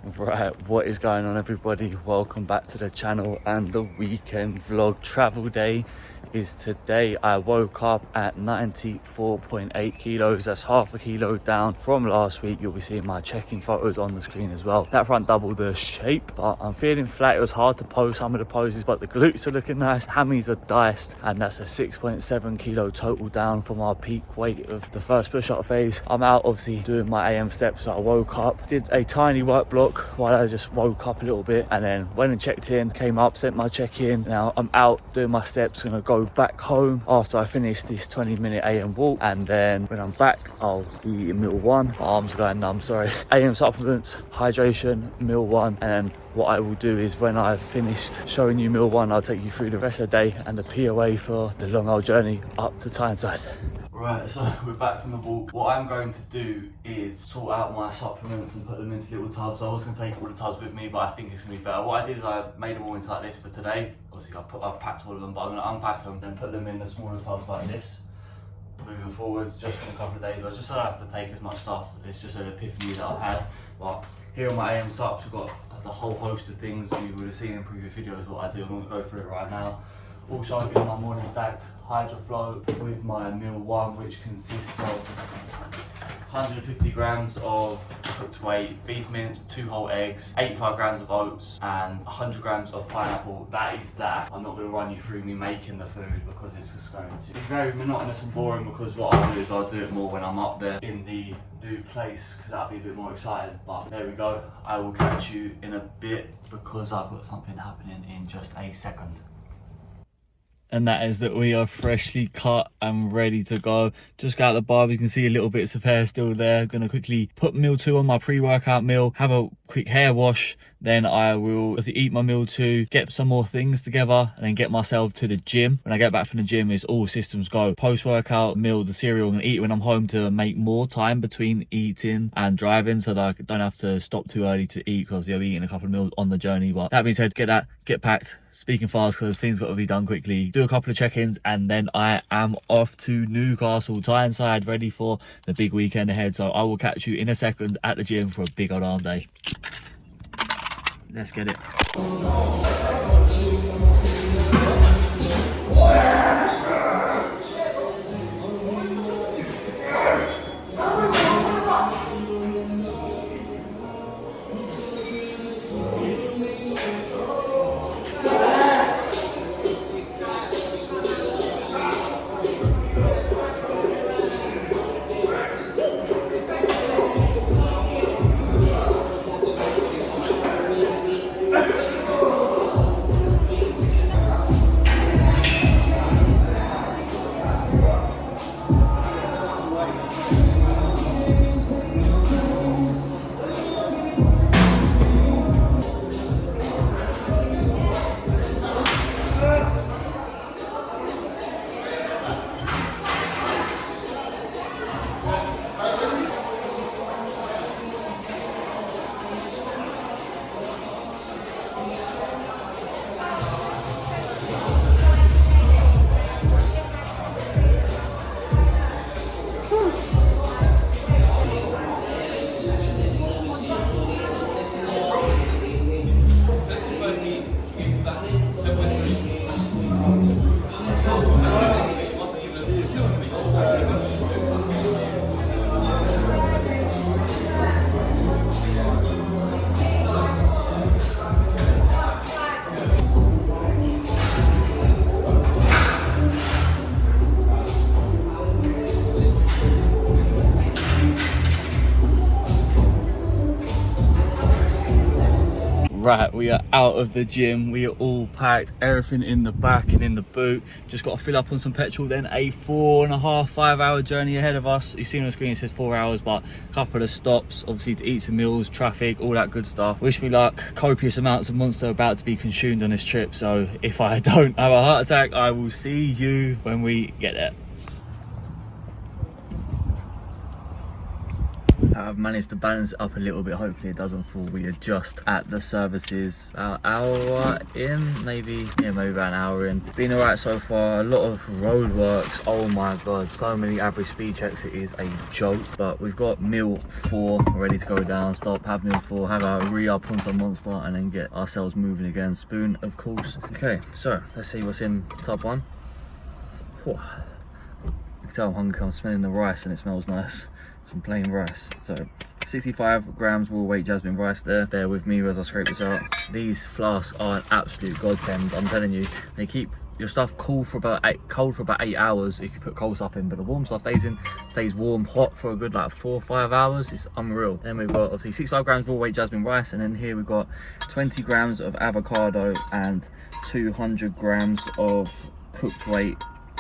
Right, what is going on, everybody? Welcome back to the channel and the weekend vlog. Travel day is today. I woke up at 94.8 kilos. That's half a kilo down from last week. You'll be seeing my checking photos on the screen as well. That front double the shape, but I'm feeling flat. It was hard to pose some of the poses, but the glutes are looking nice. Hammies are diced, and that's a 6.7 kilo total down from our peak weight of the first push-up phase. I'm out obviously doing my AM steps. So I woke up, did a tiny work block while I just woke up a little bit, and then went and checked in, came up, sent my check-in. Now I'm out doing my steps, gonna go back home after I finish this 20-minute AM walk, and then when I'm back I'll be eating meal one. My arms are going numb, sorry. AM supplements, hydration, meal one, and then what I will do is when I've finished showing you meal one, I'll take you through the rest of the day and the POA for the long old journey up to Tyneside. Right, so we're back from the walk. What I'm going to do is sort out my supplements and put them into little tubs. I was going to take all the tubs with me, but I think it's going to be better. What I did is I made them all into like this for today. Obviously I've packed all of them, but I'm going to unpack them and put them in the smaller tubs like this. Moving forwards, just for a couple of days, just so I don't have to take as much stuff. It's just an epiphany that I've had. But here on my AM subs, we've got the whole host of things you would have seen in previous videos what I do. I'm going to go through it right now. Also in my morning stack, HydroFlow with my meal one, which consists of 150 grams of cooked whey, beef mince, 2 whole eggs, 85 grams of oats, and 100 grams of pineapple. That is that. I'm not going to run you through me making the food because it's just going to be very monotonous and boring, because what I'll do is I'll do it more when I'm up there in the new place, because that'll be a bit more exciting. But there we go. I will catch you in a bit because I've got something happening in just a second. And that is that we are freshly cut and ready to go. Just got out the barb, you can see a little bits of hair still there. Gonna quickly put meal 2 on my pre-workout meal, have a quick hair wash, then I will eat my meal 2, get some more things together, and then get myself to the gym. When I get back from the gym, it's all systems go. Post-workout meal, the cereal I'm gonna eat when I'm home to make more time between eating and driving, so that I don't have to stop too early to eat, because I'll be eating a couple of meals on the journey. But that being said, get packed, speaking fast because things got to be done quickly. Do a couple of check-ins, and then I am off to Newcastle, Tyneside, ready for the big weekend ahead. So I will catch you in a second at the gym for a big old arm day. Let's get it. Right, we are out of the gym. We are all packed, everything in the back and in the boot. Just got to fill up on some petrol, then a 4.5-5 hour journey ahead of us. You see on the screen it says 4 hours, but a couple of stops, obviously to eat some meals, traffic, all that good stuff. Wish me luck. Copious amounts of Monster about to be consumed on this trip, so if I don't have a heart attack, I will see you when we get there. I've managed to balance it up a little bit. Hopefully it doesn't fall. We adjust at the services about an hour in, maybe about an hour in. Been alright so far. A lot of road works. Oh my god, so many average speed checks, it is a joke. But we've got meal 4 ready to go down. Stop, have meal 4, have our re-up on some Monster, and then get ourselves moving again. Spoon, of course. Okay, so let's see what's in tub 1. Whew. You can tell I'm hungry. I'm smelling the rice and it smells nice. Some plain rice. So 65 grams raw weight jasmine rice there. Bear with me as I scrape this out. These flasks are an absolute godsend. I'm telling you, they keep your stuff cool for about 8 hours if you put cold stuff in, but the warm stuff stays warm hot for a good like 4 or 5 hours. It's unreal. Then we've got obviously 65 grams raw weight jasmine rice, and then here we've got 20 grams of avocado and 200 grams of cooked weight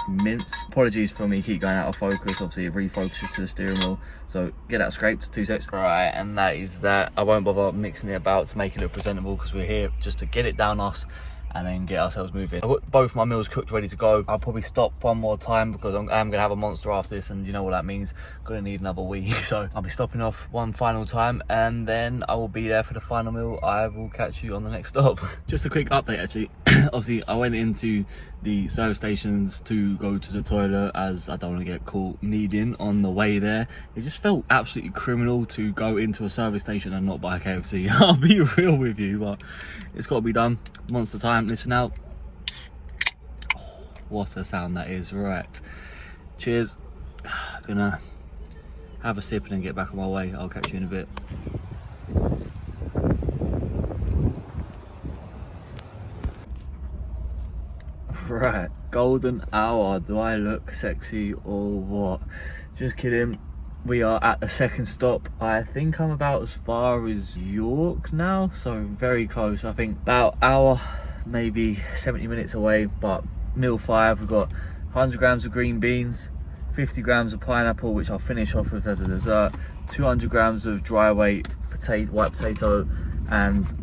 mince. Apologies for me keep going out of focus. Obviously it refocuses to the steering wheel, so get that scraped. 2 seconds. Right, and that is that. I won't bother mixing it about to make it look presentable because we're here just to get it down us and then get ourselves moving. I've got both my meals cooked, ready to go. I'll probably stop one more time because I'm gonna have a Monster after this, and you know what that means. Gonna need another wee. So I'll be stopping off one final time and then I will be there for the final meal. I will catch you on the next stop. Just a quick update actually. Obviously I went into the service stations to go to the toilet as I don't want to get caught needing on the way there. It just felt absolutely criminal to go into a service station and not buy a KFC. I'll be real with you, but it's got to be done. Monster time. Listen out. Oh, what a sound that is. Right, cheers. Gonna have a sip and then get back on my way. I'll catch you in a bit. Right, golden hour. Do I look sexy or what? Just kidding. We are at the second stop. I think I'm about as far as York now, so very close. I think about hour, maybe 70 minutes away. But meal 5, we've got 100 grams of green beans, 50 grams of pineapple, which I'll finish off with as a dessert, 200 grams of dry weight white potato, and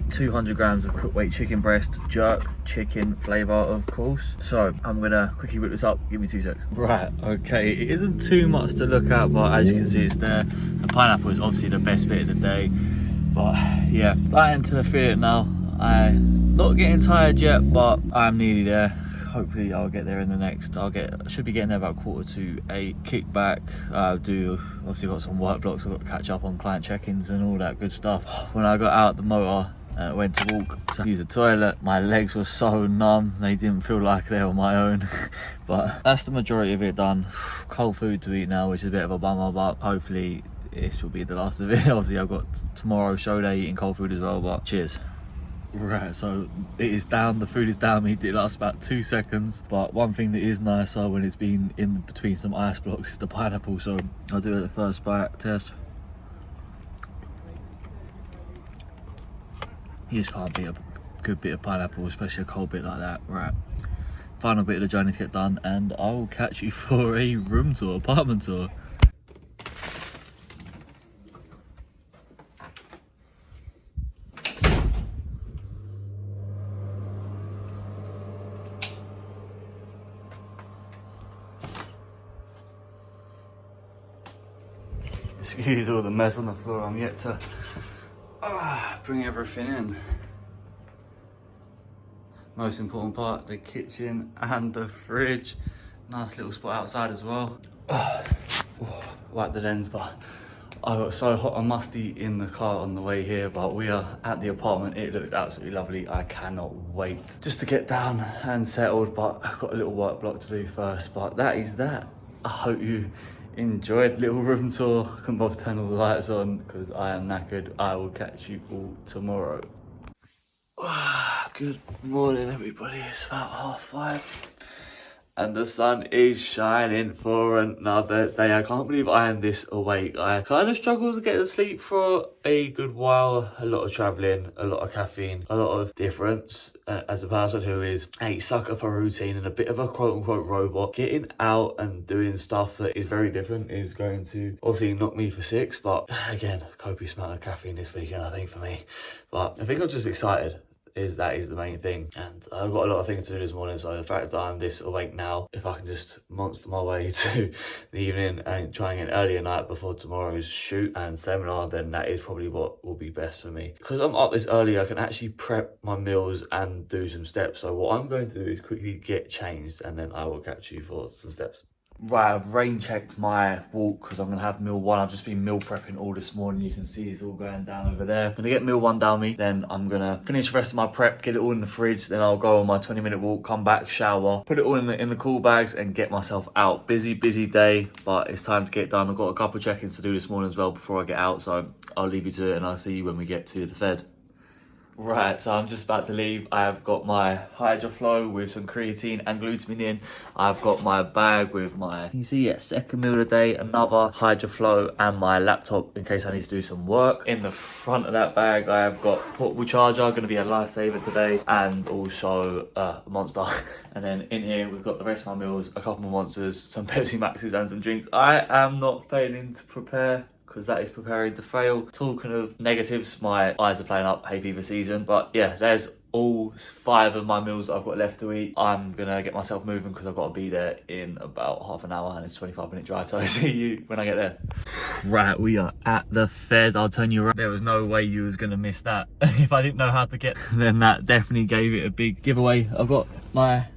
200 grams of cooked weight chicken breast, jerk chicken flavour of course. So I'm gonna quickly whip this up. Give me 2 seconds. Right, okay, it isn't too much to look at, but as you can see it's there. The pineapple is obviously the best bit of the day, but yeah, starting to feel it now. I'm not getting tired yet, but I'm nearly there. Hopefully I'll get there in the next, I should be getting there about 7:45. Kick back, do obviously got some work blocks. I've got to catch up on client check-ins and all that good stuff. When I got out the motor, went to walk to use the toilet, my legs were so numb, they didn't feel like they were my own. But that's the majority of it done. Cold food to eat now, which is a bit of a bummer, but hopefully this will be the last of it. Obviously I've got tomorrow's show day eating cold food as well, but cheers. Right, so it is down, the food is down. It lasts about 2 seconds, but one thing that is nicer when it's been in between some ice blocks is the pineapple. So I'll do the first bite test. This can't be a good bit of pineapple, especially a cold bit like that. Right, final bit of the journey to get done, and I will catch you for a room tour, apartment tour. Excuse all the mess on the floor. I'm yet to bring everything in. Most important part, the kitchen and the fridge. Nice little spot outside as well. Wipe the lens, but I got so hot and musty in the car on the way here, but we are at the apartment. It looks absolutely lovely. I cannot wait just to get down and settled, but I've got a little work block to do first. But that is that. I hope you enjoyed the little room tour. I couldn't bother to turn all the lights on because I am knackered. I will catch you all tomorrow. Good morning everybody, it's about 5:30 and the sun is shining for another day. I can't believe I am this awake. I kind of struggled to get to sleep for a good while. A lot of travelling, a lot of caffeine, a lot of difference. As a person who is a sucker for routine and a bit of a quote-unquote robot, getting out and doing stuff that is very different is going to obviously knock me for 6. But again, copious amount of caffeine this weekend I think for me. But I think I'm just excited. that is the main thing. And I've got a lot of things to do this morning, so the fact that I'm this awake now, if I can just monster my way to the evening and try and get an earlier night before tomorrow's shoot and seminar, then that is probably what will be best for me. Because I'm up this early, I can actually prep my meals and do some steps. So what I'm going to do is quickly get changed, and then I will catch you for some steps. Right, I've rain checked my walk because I'm going to have meal one. I've just been meal prepping all this morning. You can see it's all going down over there. I'm going to get meal one down me. Then I'm going to finish the rest of my prep, get it all in the fridge. Then I'll go on my 20-minute walk, come back, shower, put it all in the cool bags and get myself out. Busy day, but it's time to get done. I've got a couple of check-ins to do this morning as well before I get out. So I'll leave you to it and I'll see you when we get to the Fed. Right, so I'm just about to leave. I have got my HydroFlow with some creatine and glutamine in. I've got my bag with my, you see, second meal of the day, another HydroFlow and my laptop in case I need to do some work. In the front of that bag, I have got portable charger, going to be a lifesaver today, and also a Monster. And then in here, we've got the rest of my meals, a couple more Monsters, some Pepsi Maxes and some drinks. I am not failing to prepare, because that is preparing to fail. Talking of negatives, my eyes are playing up, hay fever season. But yeah, there's all 5 of my meals that I've got left to eat. I'm gonna get myself moving because I've got to be there in about half an hour and it's a 25-minute drive. So I'll see you when I get there. Right, we are at the Fed. I'll turn you around. There was no way you was gonna miss that. If I didn't know how to get, then that definitely gave it a big giveaway. I've got my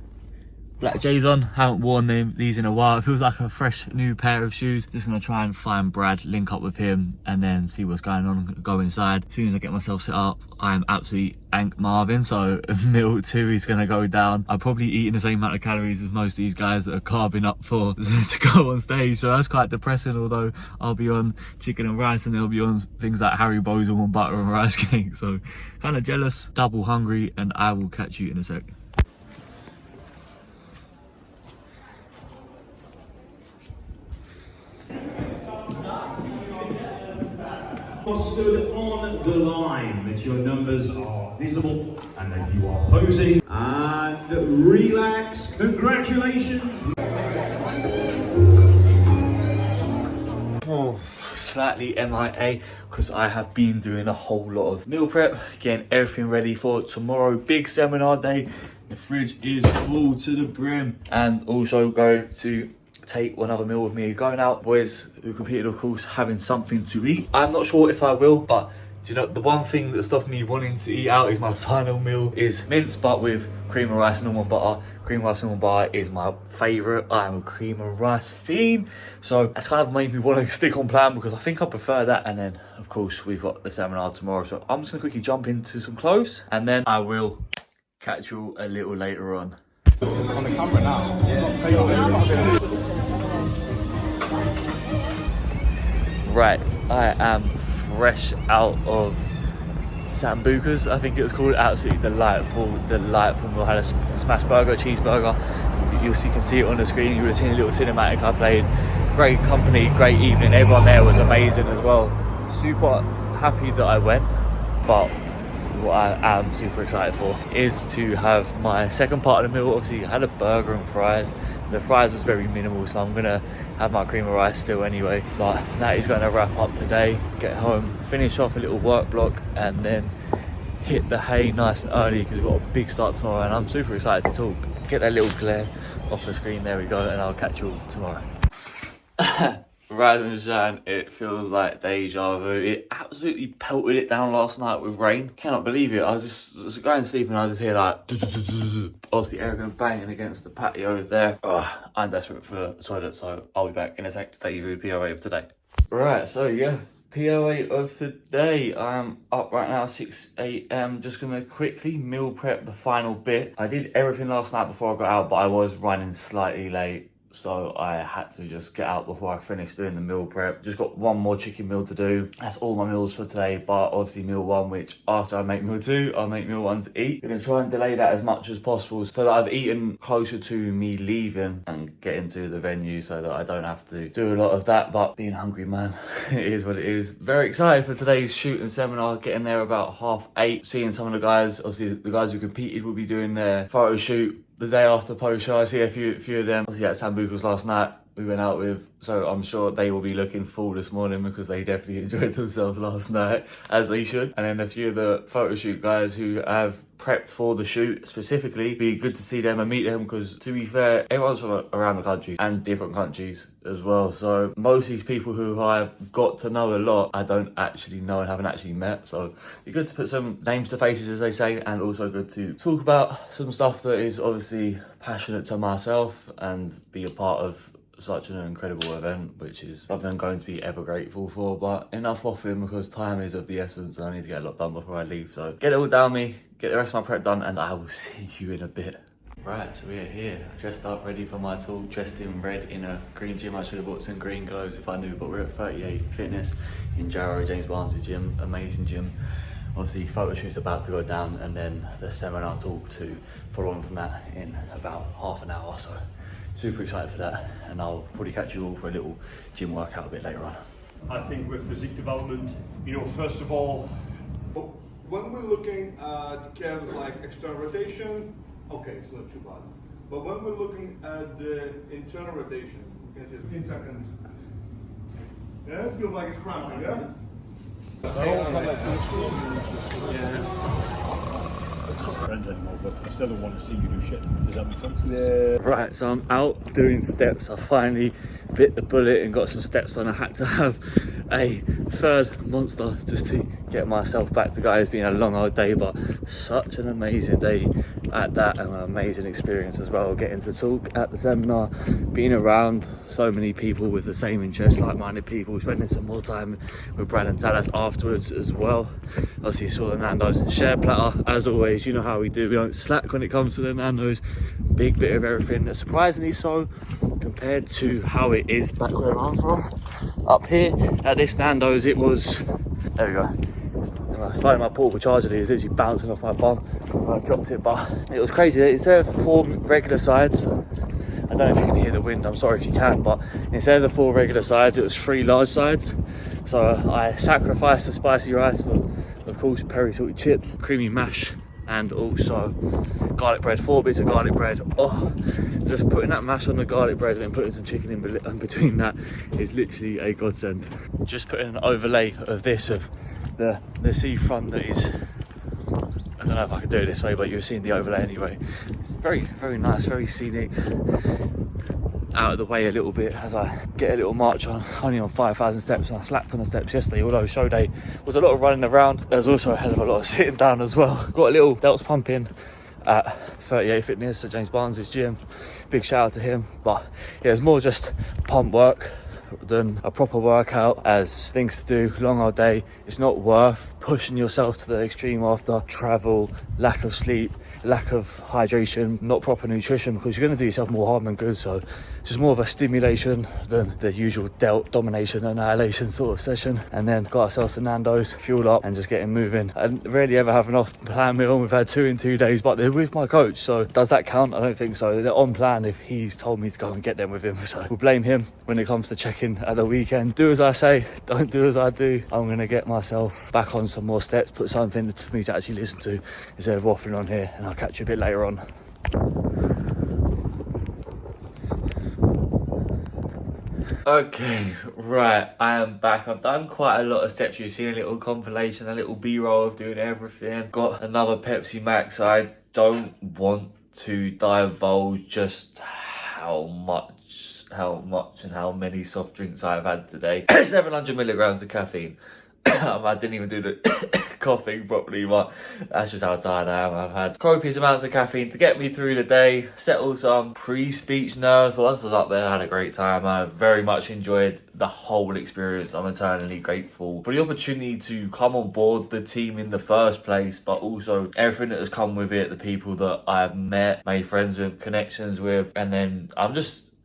black J's on, haven't worn these in a while. It feels like a fresh new pair of shoes. Just gonna try and find Brad, link up with him and then see what's going on, go inside. As soon as I get myself set up, I'm absolutely Ank Marvin, so meal 2 is gonna go down. I'm probably eating the same amount of calories as most of these guys that are carving up for to go on stage, so that's quite depressing. Although I'll be on chicken and rice and they'll be on things like Haribo's almond butter and rice cake, so kind of jealous, double hungry, and I will catch you in a sec. Stood on the line, that your numbers are visible and that you are posing, and relax. Congratulations. Slightly MIA because I have been doing a whole lot of meal prep, getting everything ready for tomorrow, big seminar day. The fridge is full to the brim, and also go to take one other meal with me. Going out, boys who competed, of course, having something to eat. I'm not sure if I will, but do you know, the one thing that stopped me wanting to eat out is my final meal is mince, but with cream of rice and almond butter. Cream of rice and almond butter is my favourite. I am a cream of rice fiend. So that's kind of made me want to stick on plan because I think I prefer that. And then, of course, we've got the seminar tomorrow. So I'm just going to quickly jump into some clothes and then I will catch you a little later on. On the camera now. Yeah. Right, I am fresh out of Sambuca's, I think it was called. Absolutely delightful meal. I had a smash burger, cheeseburger. You can see it on the screen. You would have seen a little cinematic I played. Great company, great evening. Everyone there was amazing as well. Super happy that I went, but what I am super excited for is to have my second part of the meal. Obviously, I had a burger and fries. The fries was very minimal, so I'm gonna have my cream of rice still anyway. But that is going to wrap up today. Get home, finish off a little work block, and then hit the hay nice and early because we've got a big start tomorrow. And I'm super excited to talk. Get that little glare off the screen. There we go, and I'll catch you all tomorrow. Rise and shine, it feels like deja vu. It absolutely pelted it down last night with rain. Cannot believe it. I was just going to sleep and I just hear like obviously the air going banging against the patio there. I'm desperate for the toilet, so I'll be back in a sec to take you through the POA of today. Right, so yeah, POA of the day. I'm up right now, 6 AM. Just gonna quickly meal prep the final bit. I did everything last night before I got out, but I was running slightly late, so I had to just get out before I finished doing the meal prep. Just got one more chicken meal to do. That's all my meals for today, but obviously meal 1, which after I make meal 2, I'll make meal 1 to eat. Gonna try and delay that as much as possible so that I've eaten closer to me leaving and getting to the venue so that I don't have to do a lot of that. But being hungry, man, it is what it is. Very excited for today's shoot and seminar, getting there about 8:30, seeing some of the guys. Obviously the guys who competed will be doing their photo shoot the day after post show. I see a few of them. Obviously at Sambuca's last night, we went out with, so I'm sure they will be looking full this morning because they definitely enjoyed themselves last night, as they should. And then a few of the photo shoot guys who have prepped for the shoot specifically, be good to see them and meet them, because to be fair, everyone's from around the country and different countries as well. So most of these people who I've got to know a lot, I don't actually know and haven't actually met. So it's good to put some names to faces, as they say, and also good to talk about some stuff that is obviously passionate to myself and be a part of such an incredible event, which is something I'm going to be ever grateful for. But enough waffling, because time is of the essence and I need to get a lot done before I leave. So get it all down me, get the rest of my prep done, and I will see you in a bit. Right, so we are here, dressed up, ready for my talk, dressed in red in a green gym. I should have bought some green gloves if I knew, but we're at 38 Fitness in Jarrow, James Barnes' gym, amazing gym. Obviously, photo shoot's about to go down, and then the seminar talk to follow on from that in about half an hour. So super excited for that, and I'll probably catch you all for a little gym workout a bit later on. I think with physique development, you know, first of all, when we're looking at calves like external rotation, okay, it's not too bad. But when we're looking at the internal rotation, you can see 15 seconds. Yeah, it feels like it's cramping, yeah? friends anymore, but I still don't want to see you do shit. Does that make sense? Yeah. Right, so I'm out doing steps. I finally bit the bullet and got some steps on. I had to have a third monster just to get myself back to going. It's been a long old day, but such an amazing day at that, and an amazing experience as well, getting to talk at the seminar, being around so many people with the same interests, like-minded people, spending some more time with Brad and Talas afterwards as well. Obviously saw the Nando's share platter, as always. You know how we do, we don't slack when it comes to the Nando's. Big bit of everything, surprisingly so compared to how it is back where I'm from. Up here at this Nando's, it was, there we go, I was finding my portable charger, it was literally bouncing off my bum when I dropped it. But it was crazy. Instead of 4 regular sides, I don't know if you can hear the wind, I'm sorry if you can, but instead of the 4 regular sides, it was 3 large sides. So I sacrificed the spicy rice for, of course, peri salted chips, creamy mash, and also garlic bread, 4 bits of garlic bread. Oh, just putting that mash on the garlic bread and then putting some chicken in between that is literally a godsend. Just putting an overlay of this, of the seafront that is, I don't know if I can do it this way, but you're seeing the overlay anyway. It's very, very nice, very scenic. Out of the way a little bit as I get a little march on, only on 5,000 steps, and I slapped on the steps yesterday, although show day was a lot of running around. There was also a hell of a lot of sitting down as well. Got a little delts pump in at 38 Fitness at James Barnes' gym. Big shout out to him. But yeah, it's more just pump work than a proper workout, as things to do, long old day. It's not worth pushing yourself to the extreme after travel, lack of sleep, lack of hydration, not proper nutrition, because you're going to do yourself more harm than good. So it's just more of a stimulation than the usual delt domination annihilation sort of session. And then got ourselves to Nando's, fuel up and just getting moving. I didn't really ever have an off plan meal. We've had 2 in 2 days, but they're with my coach, so does that count? I don't think so. They're on plan if he's told me to go and get them with him, so we'll blame him when it comes to checking at the weekend. Do as I say, don't do as I do. I'm going to get myself back on some more steps, put something for me to actually listen to instead of waffling on here, and I'll catch you a bit later on. Okay, right, I am back. I've done quite a lot of steps. You've seen a little compilation, a little B-roll of doing everything. Got another Pepsi Max. I don't want to divulge just how much and how many soft drinks I've had today. 700 milligrams of caffeine. I didn't even do the coughing properly, but that's just how tired I am. I've had copious amounts of caffeine to get me through the day, settle some pre-speech nerves, but once I was up there, I had a great time. I very much enjoyed the whole experience. I'm eternally grateful for the opportunity to come on board the team in the first place, but also everything that has come with it, the people that I've met, made friends with, connections with, and then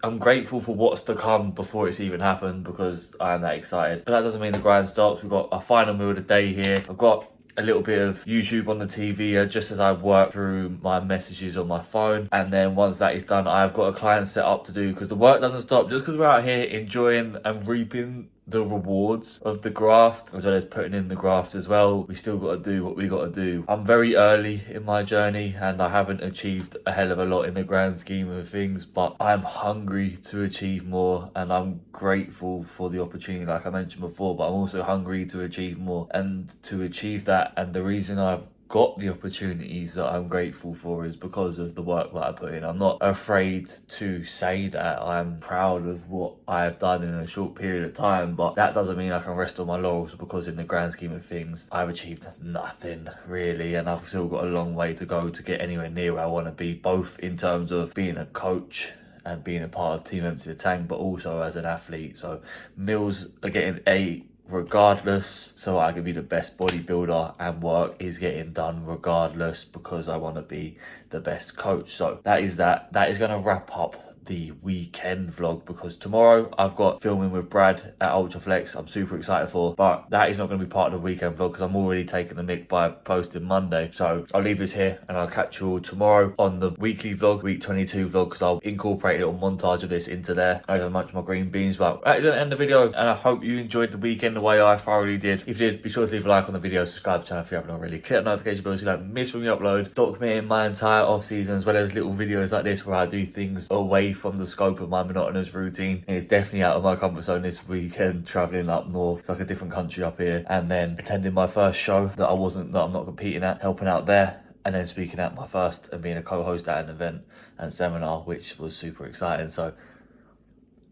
I'm grateful for what's to come before it's even happened, because I'm that excited. But that doesn't mean the grind stops. We've got a final meal of the day here. I've got a little bit of YouTube on the TV just as I work through my messages on my phone. And then once that is done, I've got a client set up to do, because the work doesn't stop just because we're out here enjoying and reaping the rewards of the graft as well as putting in the graft as well. We still got to do what we got to do. I'm very early in my journey and I haven't achieved a hell of a lot in the grand scheme of things, but I'm hungry to achieve more and I'm grateful for the opportunity like I mentioned before, but I'm also hungry to achieve more. And to achieve that, and the reason I've got the opportunities that I'm grateful for is because of the work that I put in. I'm not afraid to say that I'm proud of what I have done in a short period of time, but that doesn't mean I can rest on my laurels, because in the grand scheme of things I've achieved nothing really, and I've still got a long way to go to get anywhere near where I want to be, both in terms of being a coach and being a part of Team Empty the Tank, but also as an athlete. So meals are getting regardless, so I can be the best bodybuilder, and work is getting done regardless because I want to be the best coach. So that is going to wrap up the weekend vlog, because tomorrow I've got filming with Brad at Ultraflex. I'm super excited for, but that is not going to be part of the weekend vlog because I'm already taking the mick by posting Monday. So I'll leave this here and I'll catch you all tomorrow on the weekly vlog, week 22 vlog, because I'll incorporate a little montage of this into there as I munch my green beans. But that is going to end the video, and I hope you enjoyed the weekend the way I thoroughly did. If you did, be sure to leave a like on the video, subscribe to the channel if you haven't already, click the notification bell so you don't miss when we upload, documenting my entire off season as well as little videos like this where I do things away from the scope of my monotonous routine. And it's definitely out of my comfort zone this weekend, traveling up north. It's like a different country up here, and then attending my first show that I'm not competing at, helping out there, and then speaking at my first and being a co-host at an event and seminar, which was super exciting. So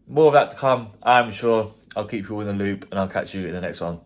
more of that to come, I'm sure. I'll keep you all in the loop and I'll catch you in the next one.